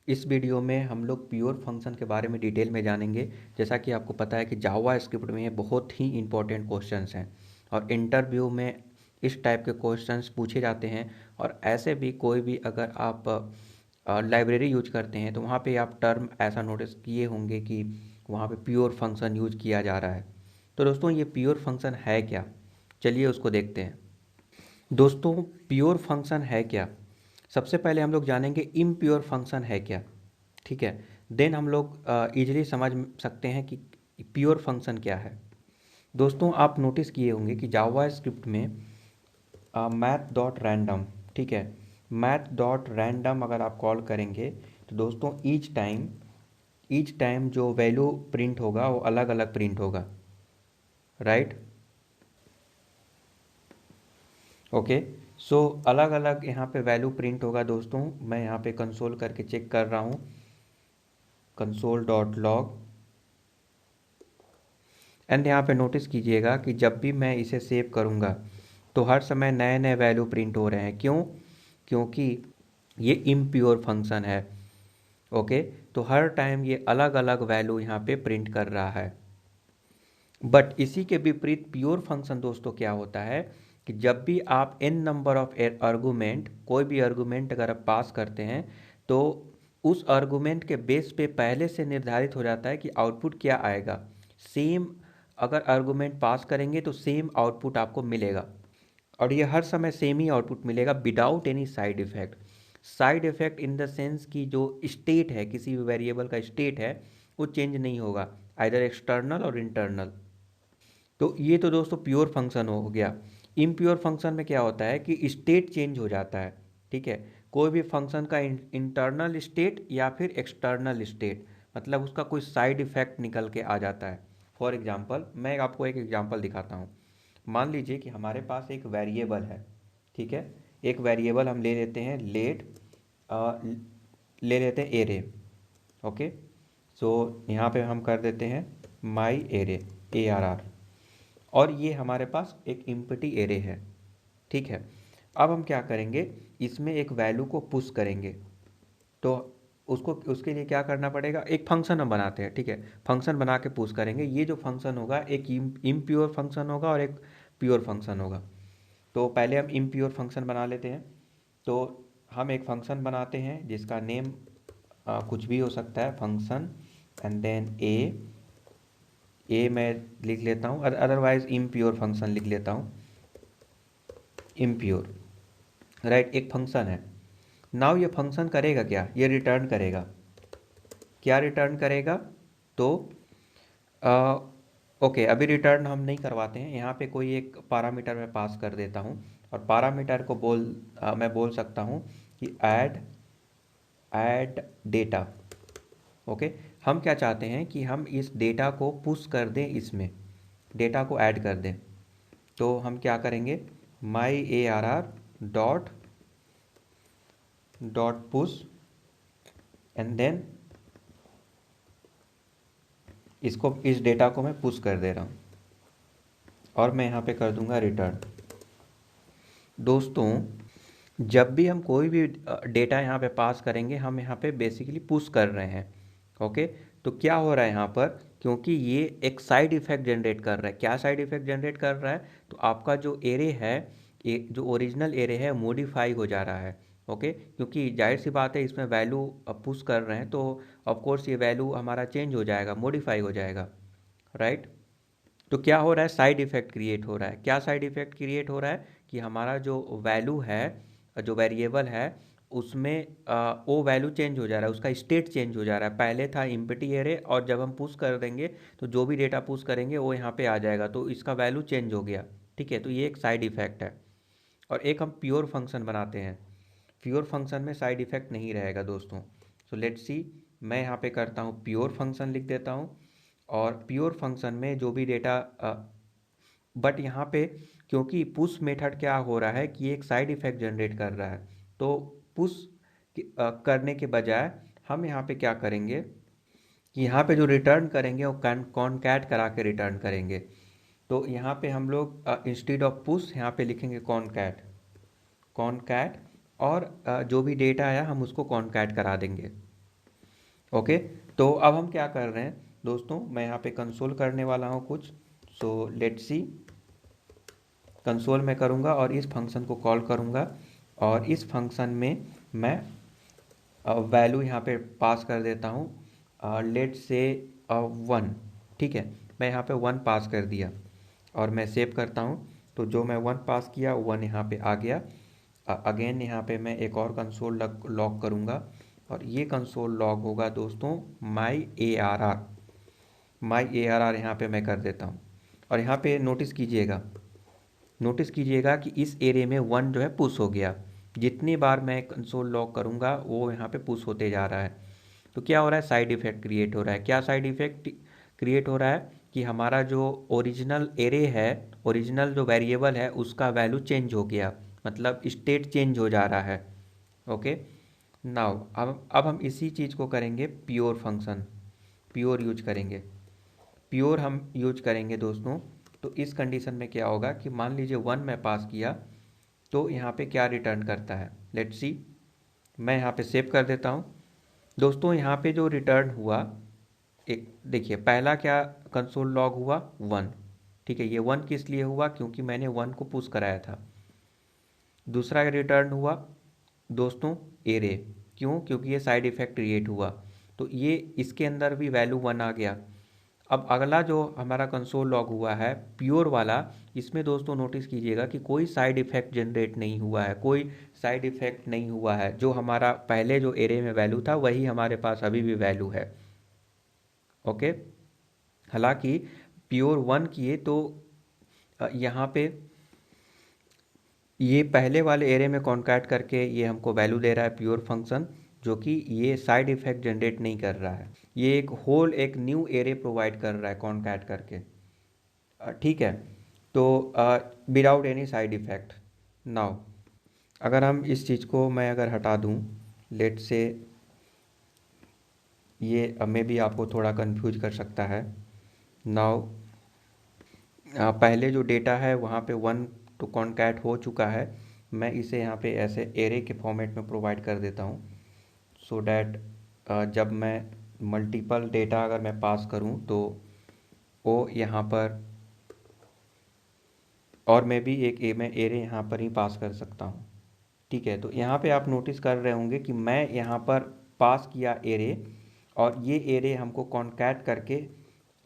इस वीडियो में हम लोग प्योर फंक्शन के बारे में डिटेल में जानेंगे। जैसा कि आपको पता है कि जावा स्क्रिप्ट में ये बहुत ही इंपॉर्टेंट क्वेश्चंस हैं और इंटरव्यू में इस टाइप के क्वेश्चंस पूछे जाते हैं। और ऐसे भी कोई भी अगर आप लाइब्रेरी यूज करते हैं तो वहाँ पे आप टर्म ऐसा नोटिस किए होंगे कि वहाँ पे प्योर फंक्शन यूज किया जा रहा है। तो दोस्तों ये प्योर फंक्शन है क्या, चलिए उसको देखते हैं। दोस्तों प्योर फंक्शन है क्या, सबसे पहले हम लोग जानेंगे इम्प्योर फंक्शन है क्या। ठीक है, देन हम लोग इजीली समझ सकते हैं कि प्योर फंक्शन क्या है। दोस्तों आप नोटिस किए होंगे कि जावा स्क्रिप्ट में मैथ डॉट रैंडम, ठीक है, मैथ डॉट रैंडम अगर आप कॉल करेंगे तो दोस्तों ईच टाइम जो वैल्यू प्रिंट होगा वो अलग अलग प्रिंट होगा, राइट। ओके, सो अलग अलग यहाँ पे वैल्यू प्रिंट होगा। दोस्तों मैं यहाँ पे कंसोल करके चेक कर रहा हूँ, कंसोल डॉट लॉग, एंड यहाँ पे नोटिस कीजिएगा कि जब भी मैं इसे सेव करूँगा तो हर समय नए नए वैल्यू प्रिंट हो रहे हैं। क्यों? क्योंकि ये इम्प्योर फंक्शन है। ओके, तो हर टाइम ये अलग अलग वैल्यू यहाँ पे प्रिंट कर रहा है। बट इसी के विपरीत प्योर फंक्शन दोस्तों क्या होता है कि जब भी आप n नंबर ऑफ आर्गुमेंट, कोई भी आर्गुमेंट अगर आप पास करते हैं तो उस आर्गुमेंट के बेस पे पहले से निर्धारित हो जाता है कि आउटपुट क्या आएगा। सेम अगर आर्गुमेंट पास करेंगे तो सेम आउटपुट आपको मिलेगा, और ये हर समय सेम ही आउटपुट मिलेगा without any side effect. Side effect in the sense कि जो स्टेट है, किसी भी वेरिएबल का स्टेट है वो चेंज नहीं होगा, आइदर एक्सटर्नल और इंटरनल। तो ये तो दोस्तों प्योर फंक्शन हो गया। इम्प्योर फंक्शन में क्या होता है कि स्टेट चेंज हो जाता है। ठीक है, कोई भी फंक्शन का इंटरनल स्टेट या फिर एक्सटर्नल स्टेट, मतलब उसका कोई साइड इफेक्ट निकल के आ जाता है। फॉर एग्जांपल मैं आपको एक एग्जांपल दिखाता हूँ। मान लीजिए कि हमारे पास एक वेरिएबल है, ठीक है, एक वेरिएबल हम ले लेते हैं लेट, ले लेते हैं एरे। ओके, सो यहाँ पे हम कर देते हैं माई एरे, ARR, और ये हमारे पास एक इम्पटी एरे है। ठीक है, अब हम क्या करेंगे, इसमें एक वैल्यू को पुश करेंगे। तो उसको उसके लिए क्या करना पड़ेगा, एक फंक्शन हम बनाते हैं। ठीक है, फंक्शन बना के पुश करेंगे। ये जो फंक्शन होगा एक इम्प्योर फंक्शन होगा और एक प्योर फंक्शन होगा। तो पहले हम इम्प्योर फंक्शन बना लेते हैं। तो हम एक फंक्शन बनाते हैं जिसका नेम कुछ भी हो सकता है, फंक्शन, एंड देन ए मैं लिख लेता हूँ, अदरवाइज इम्प्योर फंक्शन लिख लेता हूँ, इम्प्योर, राइट। एक फंक्शन है। नाउ ये फंक्शन करेगा क्या, ये रिटर्न करेगा। क्या रिटर्न करेगा? तो आ, ओके, अभी रिटर्न हम नहीं करवाते हैं। यहाँ पे कोई एक पैरामीटर मैं पास कर देता हूँ, और पैरामीटर को मैं बोल सकता हूँ कि ऐड डेटा। ओके, हम क्या चाहते हैं कि हम इस डेटा को पुश कर दें, इसमें डेटा को ऐड कर दें। तो हम क्या करेंगे, my ARR dot dot push, and then इसको, इस डेटा को मैं पुश कर दे रहा हूँ, और मैं यहाँ पे कर दूंगा रिटर्न। दोस्तों जब भी हम कोई भी डेटा यहाँ पे पास करेंगे, हम यहाँ पे बेसिकली पुश कर रहे हैं। ओके, तो क्या हो रहा है यहाँ पर, क्योंकि ये एक साइड इफेक्ट जनरेट कर रहा है। क्या साइड इफेक्ट जनरेट कर रहा है, तो आपका जो एरे है, जो ओरिजिनल एरे है मॉडिफाई हो जा रहा है। ओके, क्योंकि जाहिर सी बात है इसमें वैल्यू पुश कर रहे हैं तो ऑफ कोर्स ये वैल्यू हमारा चेंज हो जाएगा, मॉडिफाई हो जाएगा, राइट। तो क्या हो रहा है, साइड इफेक्ट क्रिएट हो रहा है। क्या साइड इफेक्ट क्रिएट हो रहा है कि हमारा जो वैल्यू है, जो वेरिएबल है, उसमें वो वैल्यू चेंज हो जा रहा है, उसका स्टेट चेंज हो जा रहा है। पहले था इम्पटी एरे, और जब हम पुश कर देंगे तो जो भी डेटा पुश करेंगे वो यहाँ पे आ जाएगा, तो इसका वैल्यू चेंज हो गया। ठीक है, तो ये एक साइड इफेक्ट है। और एक हम प्योर फंक्शन बनाते हैं, प्योर फंक्शन में साइड इफेक्ट नहीं रहेगा दोस्तों। सो लेट्स सी, मैं यहाँ पे करता हूँ प्योर फंक्शन लिख देता हूँ, और प्योर फंक्शन में जो भी डेटा, बट यहाँ पे क्योंकि पुश मेथड क्या हो रहा है कि एक साइड इफेक्ट जनरेट कर रहा है, तो पुश करने के बजाय हम यहाँ पे क्या करेंगे कि यहाँ पे जो रिटर्न करेंगे वो कॉनकैट करा के रिटर्न करेंगे। तो यहाँ पे हम लोग इंस्टीड ऑफ पुश यहाँ पे लिखेंगे कॉनकैट, कॉनकैट, और जो भी डेटा आया हम उसको कॉनकैट करा देंगे। ओके, तो अब हम क्या कर रहे हैं दोस्तों, मैं यहाँ पे कंसोल करने वाला हूँ कुछ। सो लेट्स सी, कंसोल में करूँगा और इस फंक्शन को कॉल करूँगा, और इस फंक्शन में मैं वैल्यू यहाँ पे पास कर देता हूँ, लेट से 1। ठीक है, मैं यहाँ पे 1 पास कर दिया और मैं सेव करता हूँ। तो जो मैं 1 पास किया 1 यहाँ पे आ गया। अगेन यहाँ पे मैं एक और कंसोल लॉग करूँगा, और ये कंसोल लॉग होगा दोस्तों my A R R. My A R R यहाँ पे मैं कर देता हूँ, और यहाँ पे नोटिस कीजिएगा कि इस एरे में 1 जो है पुश हो गया। जितनी बार मैं कंसोल लॉग करूँगा वो यहाँ पे पुश होते जा रहा है। तो क्या हो रहा है, साइड इफेक्ट क्रिएट हो रहा है। क्या साइड इफेक्ट क्रिएट हो रहा है कि हमारा जो ओरिजिनल एरे है, ओरिजिनल जो वेरिएबल है उसका वैल्यू चेंज हो गया, मतलब स्टेट चेंज हो जा रहा है। ओके, नाउ अब हम इसी चीज़ को करेंगे प्योर फंक्शन, प्योर यूज करेंगे। प्योर हम यूज करेंगे दोस्तों। तो इस कंडीशन में क्या होगा कि मान लीजिए 1 मैं पास किया, तो यहाँ पे क्या रिटर्न करता है, लेट्स सी। मैं यहाँ पे सेव कर देता हूँ दोस्तों। यहाँ पे जो रिटर्न हुआ, एक देखिए, पहला क्या कंसोल लॉग हुआ 1। ठीक है, ये 1 किस लिए हुआ, क्योंकि मैंने 1 को पुश कराया था। दूसरा रिटर्न हुआ दोस्तों एरे, क्यों, क्योंकि ये साइड इफेक्ट क्रिएट हुआ, तो ये इसके अंदर भी वैल्यू 1 आ गया। अब अगला जो हमारा कंसोल लॉग हुआ है प्योर वाला, इसमें दोस्तों नोटिस कीजिएगा कि कोई साइड इफेक्ट जनरेट नहीं हुआ है, कोई साइड इफेक्ट नहीं हुआ है। जो हमारा पहले जो एरे में वैल्यू था वही हमारे पास अभी भी वैल्यू है। ओके, हालांकि प्योर 1 किए तो यहाँ पे ये पहले वाले एरे में कॉन्कैट करके ये हमको वैल्यू दे रहा है प्योर फंक्शन, जो कि ये साइड इफेक्ट जनरेट नहीं कर रहा है। ये एक न्यू एरे प्रोवाइड कर रहा है कॉन्कैट करके। ठीक है, तो without any side effect. Now अगर हम इस चीज़ को मैं अगर हटा दूं, लेट से, ये मे भी आपको थोड़ा कंफ्यूज कर सकता है। नाउ पहले जो डेटा है वहाँ पे 1 तो कॉन्कैट हो चुका है। मैं इसे यहाँ पे ऐसे एरे के फॉर्मेट में प्रोवाइड कर देता हूँ, सो डैट जब मैं मल्टीपल डेटा अगर मैं पास करूँ तो वो यहाँ पर, और मैं भी मैं एरे यहाँ पर ही पास कर सकता हूँ। ठीक है, तो यहाँ पे आप नोटिस कर रहे होंगे कि मैं यहाँ पर पास किया एरे, और ये एरे हमको कॉन्कैट करके,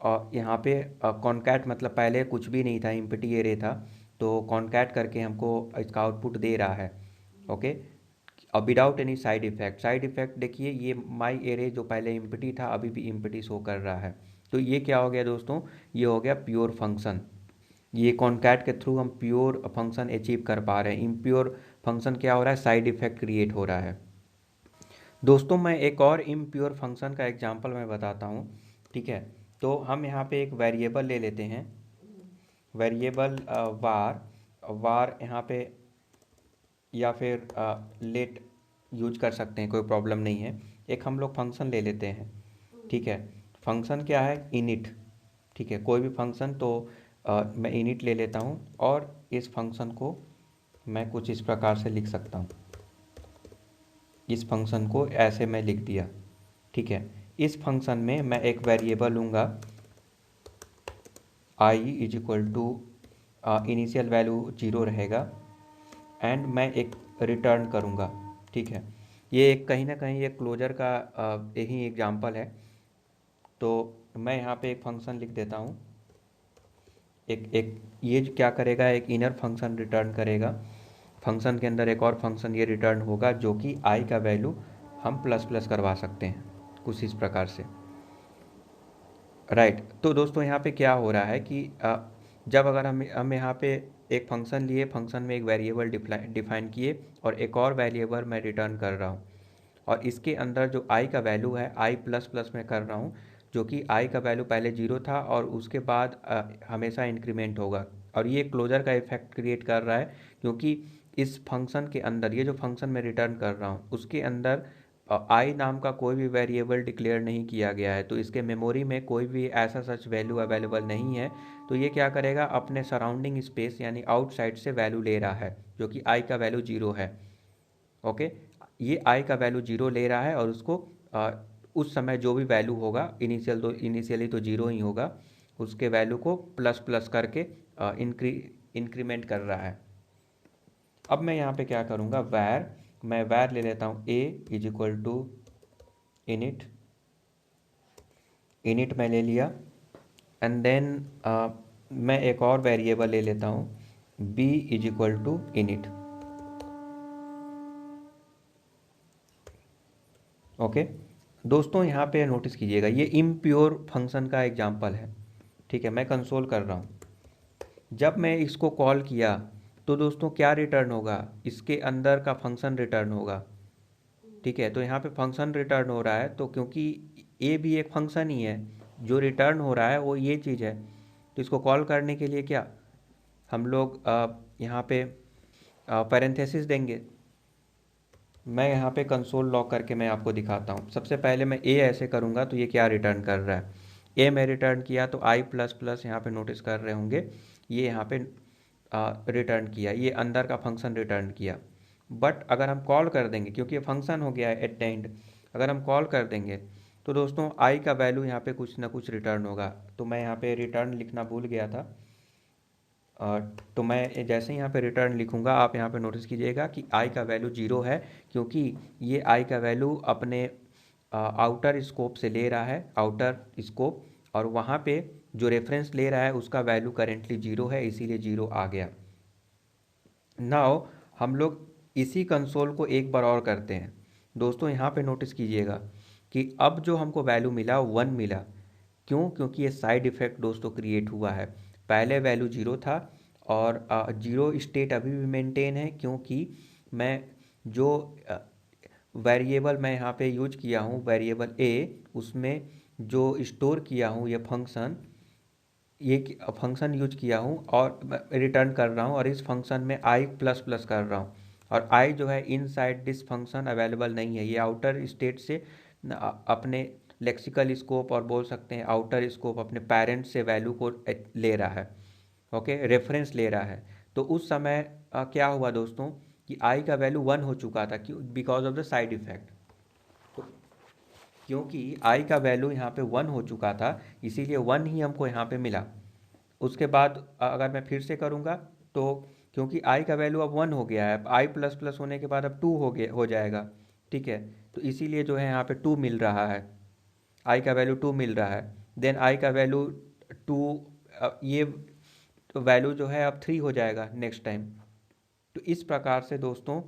और यहाँ पे कॉन्कैट मतलब पहले कुछ भी नहीं था, एम्प्टी एरे था, तो कॉन्कैट करके हमको इसका आउटपुट दे रहा है। ओके, अब without any side effect. Side effect देखिए, ये माई एरे जो पहले एम्प्टी था अभी भी एम्प्टी शो कर रहा है। तो ये क्या हो गया दोस्तों, ये हो गया प्योर फंक्शन। ये कॉन्कैट के थ्रू हम प्योर फंक्शन अचीव कर पा रहे हैं। इम्प्योर फंक्शन क्या हो रहा है, साइड इफेक्ट क्रिएट हो रहा है। दोस्तों मैं एक और इम्प्योर फंक्शन का एग्जांपल मैं बताता हूँ। ठीक है, तो हम यहाँ पे एक वेरिएबल ले लेते हैं, वेरिएबल वार। वार यहाँ पे, या फिर लेट यूज कर सकते हैं, कोई प्रॉब्लम नहीं है। एक हम लोग फंक्शन ले लेते हैं। ठीक है, फंक्शन क्या है, इनिट। ठीक है, कोई भी फंक्शन, तो मैं इनिट ले लेता हूँ, और इस फंक्शन को मैं कुछ इस प्रकार से लिख सकता हूँ। इस फंक्शन को ऐसे मैं लिख दिया। ठीक है, इस फंक्शन में मैं एक वेरिएबल लूँगा i is equal to, initial value 0 रहेगा, एंड मैं एक रिटर्न करूँगा। ठीक है, ये एक कहीं ना कहीं एक क्लोजर का यही एग्जांपल है। तो मैं यहाँ पे एक फंक्शन लिख देता हूँ। एक एक ये जो क्या करेगा, एक इनर फंक्शन रिटर्न करेगा। फंक्शन के अंदर एक और फंक्शन ये रिटर्न होगा, जो कि आई का वैल्यू हम प्लस प्लस करवा सकते हैं कुछ इस प्रकार से। राइट, तो दोस्तों यहाँ पे क्या हो रहा है कि जब अगर हम यहाँ पे एक फंक्शन लिए, फंक्शन में एक वेरिएबल डिफाइन किए, और एक और वेरिएबल मैं रिटर्न कर रहा हूँ, और इसके अंदर जो आई का वैल्यू है आई प्लस प्लस में कर रहा हूँ, जो कि आई का वैल्यू पहले 0 था और उसके बाद हमेशा इंक्रीमेंट होगा। और ये क्लोजर का इफेक्ट क्रिएट कर रहा है, क्योंकि इस फंक्शन के अंदर, ये जो फंक्शन मैं रिटर्न कर रहा हूँ उसके अंदर आई नाम का कोई भी वेरिएबल डिक्लेयर नहीं किया गया है, तो इसके मेमोरी में कोई भी ऐसा सच वैल्यू अवेलेबल नहीं है। तो ये क्या करेगा, अपने सराउंडिंग स्पेस यानी आउटसाइड से वैल्यू ले रहा है, जो कि आई का वैल्यू 0 है। ओके, ये आई का वैल्यू 0 ले रहा है और उसको उस समय जो भी वैल्यू होगा, इनिशियली तो जीरो ही होगा, उसके वैल्यू को प्लस प्लस करके इंक्रीमेंट कर रहा है। अब मैं यहाँ पे क्या करूँगा, मैं वैर ले लेता हूँ a is equal to init मैं ले लिया, एंड देन मैं एक और वेरिएबल ले लेता हूँ b is equal to init. Okay दोस्तों, यहाँ पे नोटिस कीजिएगा, ये इम्प्योर फंक्शन का एग्जांपल है। ठीक है, मैं कंसोल कर रहा हूँ। जब मैं इसको कॉल किया तो दोस्तों क्या रिटर्न होगा, इसके अंदर का फंक्शन रिटर्न होगा। ठीक है, तो यहाँ पे फंक्शन रिटर्न हो रहा है, तो क्योंकि ए भी एक फंक्शन ही है, जो रिटर्न हो रहा है वो ये चीज़ है। तो इसको कॉल करने के लिए क्या हम लोग यहाँ पे पैरेंथेसिस देंगे। मैं यहाँ पे कंसोल लॉग करके मैं आपको दिखाता हूँ। सबसे पहले मैं ए ऐसे करूँगा तो ये क्या रिटर्न कर रहा है, ए मैं रिटर्न किया तो आई प्लस प्लस यहाँ पे नोटिस कर रहे होंगे, ये यहाँ पे रिटर्न किया, ये अंदर का फंक्शन रिटर्न किया। बट अगर हम कॉल कर देंगे, क्योंकि ये फंक्शन हो गया है एट द एंड, अगर हम कॉल कर देंगे तो दोस्तों आई का वैल्यू यहाँ पे कुछ ना कुछ रिटर्न होगा। तो मैं यहाँ पे रिटर्न लिखना भूल गया था, तो मैं जैसे ही यहाँ पे रिटर्न लिखूँगा, आप यहाँ पे नोटिस कीजिएगा कि आई का वैल्यू जीरो है, क्योंकि ये आई का वैल्यू अपने आउटर स्कोप से ले रहा है, आउटर स्कोप, और वहाँ पे जो रेफरेंस ले रहा है उसका वैल्यू करेंटली जीरो है, इसीलिए जीरो आ गया। नाउ हम लोग इसी कंसोल को एक बार और करते हैं। दोस्तों यहाँ पे नोटिस कीजिएगा कि अब जो हमको वैल्यू मिला 1 मिला। क्यों? क्योंकि ये साइड इफ़ेक्ट दोस्तों क्रिएट हुआ है। पहले वैल्यू जीरो था और जीरो स्टेट अभी भी मेंटेन है, क्योंकि मैं जो वेरिएबल मैं यहाँ पे यूज किया हूँ, वेरिएबल ए, उसमें जो स्टोर किया हूँ ये फंक्शन यूज किया हूँ और रिटर्न कर रहा हूँ, और इस फंक्शन में आई प्लस प्लस कर रहा हूँ, और आई जो है इनसाइड दिस फंक्शन अवेलेबल नहीं है, ये आउटर स्टेट से अपने लेक्सिकल स्कोप और बोल सकते हैं आउटर स्कोप अपने पेरेंट से वैल्यू को ले रहा है। ओके, रेफरेंस ले रहा है। तो उस समय क्या हुआ दोस्तों कि आई का वैल्यू 1 हो चुका था, क्यों? Because of the side effect. तो क्योंकि आई का वैल्यू यहाँ पे 1 हो चुका था, इसीलिए 1 ही हमको यहाँ पे मिला। उसके बाद अगर मैं फिर से करूँगा तो क्योंकि आई का वैल्यू अब 1 हो गया है, आई प्लस प्लस होने के बाद अब 2 हो जाएगा। ठीक है, तो इसीलिए जो है यहाँ पे 2 मिल रहा है, आई का वैल्यू 2 मिल रहा है। देन आई का वैल्यू 2, ये वैल्यू जो है अब 3 हो जाएगा नेक्स्ट टाइम। तो इस प्रकार से दोस्तों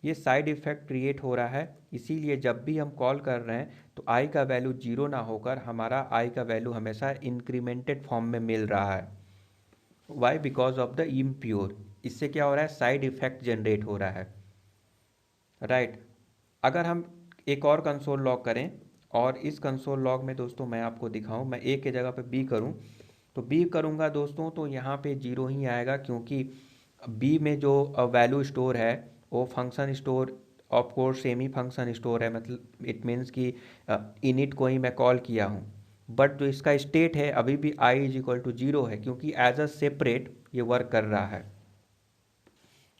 ये साइड इफ़ेक्ट क्रिएट हो रहा है, इसीलिए जब भी हम कॉल कर रहे हैं तो आई का वैल्यू जीरो ना होकर हमारा आई का वैल्यू हमेशा इंक्रीमेंटेड फॉर्म में मिल रहा है। Why? Because of the impure. इससे क्या हो रहा है, साइड इफेक्ट जनरेट हो रहा है। राइट। अगर हम एक और कंसोल लॉग करें, और इस कंसोल लॉग में दोस्तों मैं आपको दिखाऊं, मैं ए के जगह पे बी करूं, तो बी करूंगा दोस्तों तो यहाँ पे जीरो ही आएगा, क्योंकि बी में जो वैल्यू स्टोर है वो function store, of course semi function store है, मतलब इट मीन्स कि इनिट को ही मैं कॉल किया हूँ, बट जो इसका स्टेट है अभी भी आई इज इक्वल टू जीरो है, क्योंकि एज अ सेपरेट ये वर्क कर रहा है।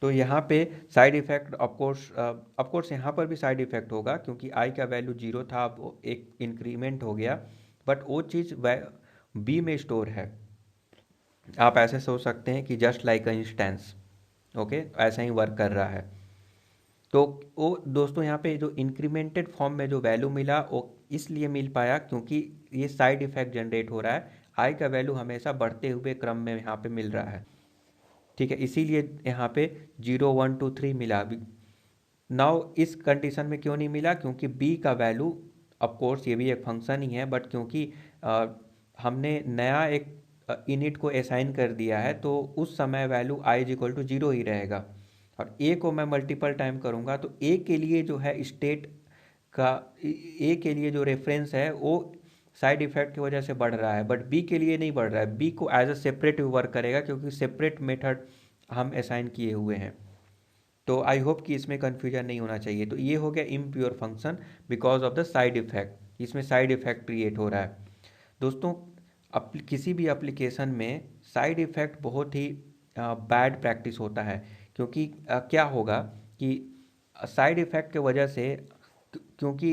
तो यहाँ पे साइड इफेक्ट ऑफकोर्स यहाँ पर भी साइड इफेक्ट होगा, क्योंकि आई का वैल्यू जीरो था, अब वो एक इंक्रीमेंट हो गया, बट वो चीज़ बी में स्टोर है। आप ऐसे सोच सकते हैं कि जस्ट लाइक अ इंस्टेंस। ओके, ऐसा ही वर्क कर रहा है। तो वो दोस्तों यहाँ पे जो इंक्रीमेंटेड फॉर्म में जो वैल्यू मिला वो इसलिए मिल पाया क्योंकि ये साइड इफेक्ट जनरेट हो रहा है, आई का वैल्यू हमेशा बढ़ते हुए क्रम में यहाँ पे मिल रहा है। ठीक है, इसीलिए यहाँ पे 0 1 2 3 मिला। नाउ इस कंडीशन में क्यों नहीं मिला, क्योंकि बी का वैल्यू, ऑफ कोर्स ये भी एक फंक्शन ही है, बट क्योंकि हमने नया एक इनिट को असाइन कर दिया है, तो उस समय value I is equal to zero ही रहेगा। और ए को मैं मल्टीपल टाइम करूँगा तो ए के लिए जो है स्टेट का, ए के लिए जो रेफरेंस है वो साइड इफेक्ट की वजह से बढ़ रहा है, बट बी के लिए नहीं बढ़ रहा है। बी को एज अ सेपरेट वर्क करेगा, क्योंकि सेपरेट मेथड हम असाइन किए हुए हैं। तो आई होप कि इसमें कन्फ्यूजन नहीं होना चाहिए। तो ये हो गया impure function because of the side effect, इसमें साइड इफेक्ट क्रिएट हो रहा है। दोस्तों किसी भी एप्लीकेशन में साइड इफेक्ट बहुत ही बैड प्रैक्टिस होता है, क्योंकि क्या होगा कि साइड इफेक्ट के वजह से क्योंकि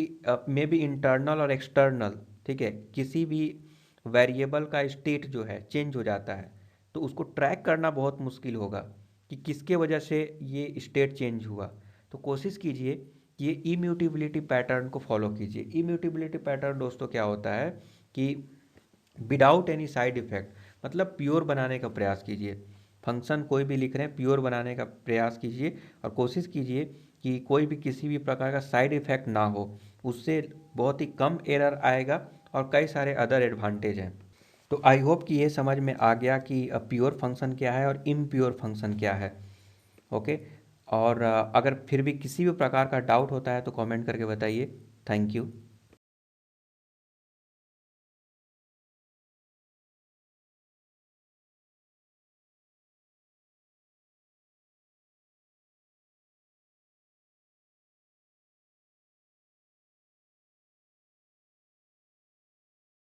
मे बी इंटरनल और एक्सटर्नल, ठीक है, किसी भी वेरिएबल का स्टेट जो है चेंज हो जाता है, तो उसको ट्रैक करना बहुत मुश्किल होगा कि किसके वजह से ये स्टेट चेंज हुआ। तो कोशिश कीजिए कि ये इम्यूटेबिलिटी पैटर्न को फॉलो कीजिए। इम्यूटेबिलिटी पैटर्न दोस्तों क्या होता है कि विदाउट एनी साइड इफेक्ट, मतलब प्योर बनाने का प्रयास कीजिए। फंक्शन कोई भी लिख रहे हैं, प्योर बनाने का प्रयास कीजिए और कोशिश कीजिए कि कोई भी किसी भी प्रकार का साइड इफेक्ट ना हो। उससे बहुत ही कम एरर आएगा और कई सारे अदर एडवांटेज हैं। तो आई होप कि ये समझ में आ गया कि प्योर फंक्शन क्या है और इम्प्योर फंक्शन क्या है। ओके। और अगर फिर भी किसी भी प्रकार का डाउट होता है तो कमेंट करके बताइए। Thank you.